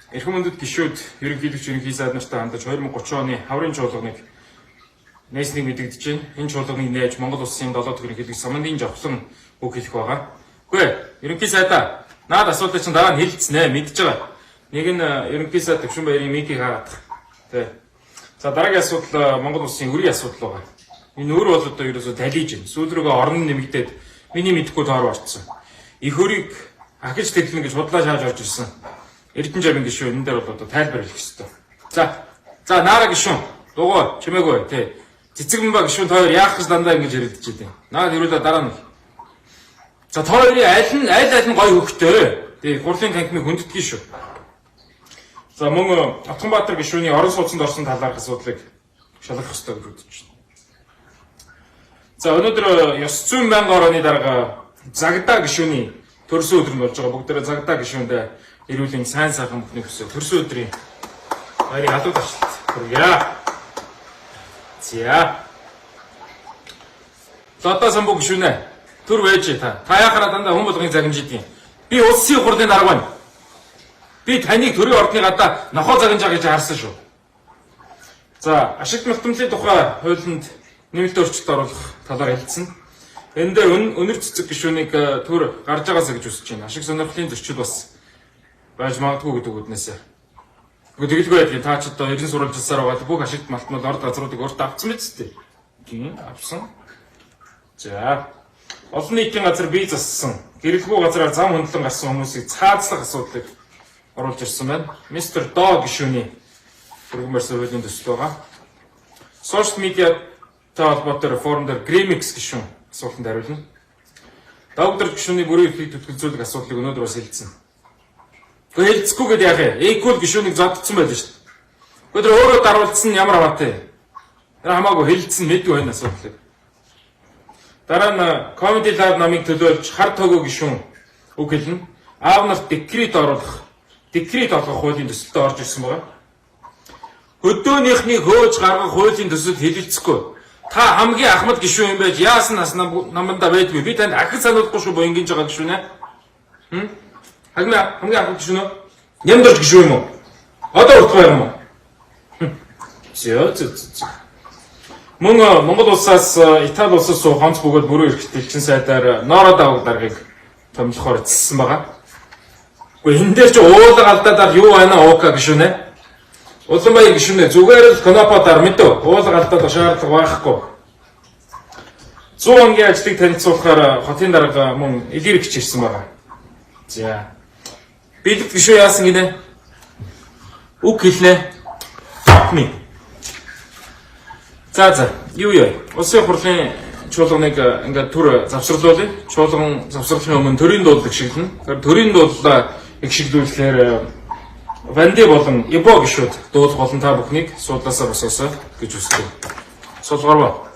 Эрхэм мөндөд гишүүд ерөнхийлөгч ерөнхий сайд нартай хандаж 2030 оны хаврын чуулганыг нээснийг мэдэгдэж байна. Энэ чуулганыг нээж Монгол улсын 7 дахь ерөнхийлөгч Самандын Жавхлан үг хэлэх байгаа. Үгүй ерөнхий сайдаа наад асуудлыг чинь дараа нь хэлцэнэ мэдж байгаа. Нэг нь ерөнхий сайд Төвшин баярын митинг хаадаг. Тэ. За дараагийн асуудал Монгол улсын өрийн асуудал байгаа. Энэ өөр бол одоо ерөөсө талиж байна. Сүүл рүүгээ орон нэмэгдээд миний мэдэхгүй тоор орцсон. Их өрийг ахиж тэглэн гэж худлаа шааж орж ирсэн. Эрдэнэ гишүүн энэ дээр бол одоо тайлбар хэлэх ёстой. За наара гишүүн дугуй чимээгүй тий. Цэцэгмэн ба гишүүн тоор яах гэж дандаа ингэж ярилдэж байна. Наад ирүүлээ дараа нь. За тоорын аль нь гоё хөхтэй. Тий гурлын танхимыг хүндэтгий шүү. За мөн Атганбаатар гишүүний орон сууцнд орсон талаарх асуудлыг шалгах ёстой гэж үзэж байна. За өнөөдөр ёс зүйн 1000 орны дарга Загдаа гишүүний төрсөн өдөр нь болж байгаа. Бүгдээрээ Загдаа гишүүндээ эрүүлийн сайн сайхан бүхний хүсээ төрсөн өдрийн баярыг алууд ачлалт хүргье. За одоо самбуу гишүүнэ төр байж та яхаараа дандаа хүн болгоныг загнаж идэв. Би улсын хурлын дарга байна. Би таныг төрийн ордны гадаа нохоо загнаж байгаа гэж харсан шүү. За ашигт малтмлын тухай хуулинд нэмэлт өөрчлөлт оруулах талаар хэлсэн. Энэ дээр өнөр цэцэг гишүүнийг төр гарч байгаасаа гэж үсэж байна. Ашиг сонирхлын зөрчил бас байж магадгүй гэдэг үднээсээ. Тэгэлгүй байдгийн та ч одоо эрдэнэ сурвалжилсаар байгаа бүх ашигт малтмал орд газруудыг урд авсан мэт зү. Тийм авсан. За олон нийтийн газар бий зассан. Гэрэлгүй газраар зам хөндлөн гарсан хүмүүсийг цаазлах асуудлыг оруулж ирсэн байна. Мистер Доо гишүүний програмаар хуулийн төсөл байгаа. Сошиал медиа холбоотой реформдэр Гремикс гишүүн асуултанд хариулна. Доктор гишүүний бүрийн эрхийг төтгөлзүүлэх асуудлыг өнөөдөр бас хэлсэн. Гэхдээ хэлцэхгүй гэдэг яах вэ? Экул гишүүнийг зоддсон байлаа шүү дээ. Өдөр өөрөө даруулсан ямар аваатай. Хамаагүй хэлцсэн мэдгүй байна асуудлыг. Дараа нь Comedy Lab намыг төлөөлж хар тогоо гишүүн үг хэлнэ. Аав нарт декрет олгох хуулийн төсөлтөд орж ирсэн байна. Хөдөөнийхний хөөж гаргах хуулийн төсөлд хэлэлцэхгүй. Та хамгийн ахмад гишүүн юм байж яасан нас наманда байдгүй. Би танд ахин сануулахгүй шүү боо ингэж байгаа гишүүнэ. Хамгийн ахмад гишүүн үү? Нямдорч гишүүн юм уу? Одоо уртгаа юм уу? Зөө. Мөн Монгол улсаас Итали улсаас хонц бөгөөд бүрэн эрхт элчин сайдаар Норо даваг даргыг томилохоор эцэлсэн байгаа. Гэхдээ энэ дээр чи уулга алдаад юу байна уука гишүүнэ? Улаанбаяр гишүүнэ зүгээр л конопотаар мэдв. Уулга алдаад шаардлага байхгүй. 100 онгийн ажлыг танилцуулахаар хотын дарга мөн илэрхэж ирсэн байгаа. За. Билд гишүүн яасан гинэ? Үг хэлнэ. Ми. За. Юу. Улсын хурлын чуулганыг ингээд түр завсарлуулъя. Чуулган завсарлахын өмнө төрийн дуудлага шиглэнэ. Тэгэхээр төрийн дуудлага их шиглүүлэхээр Ванди болон Ибо гишүүд дуулах болон та бүхнийг суудлаасаа босоосоо гэж хүсдэг. Суулгарва.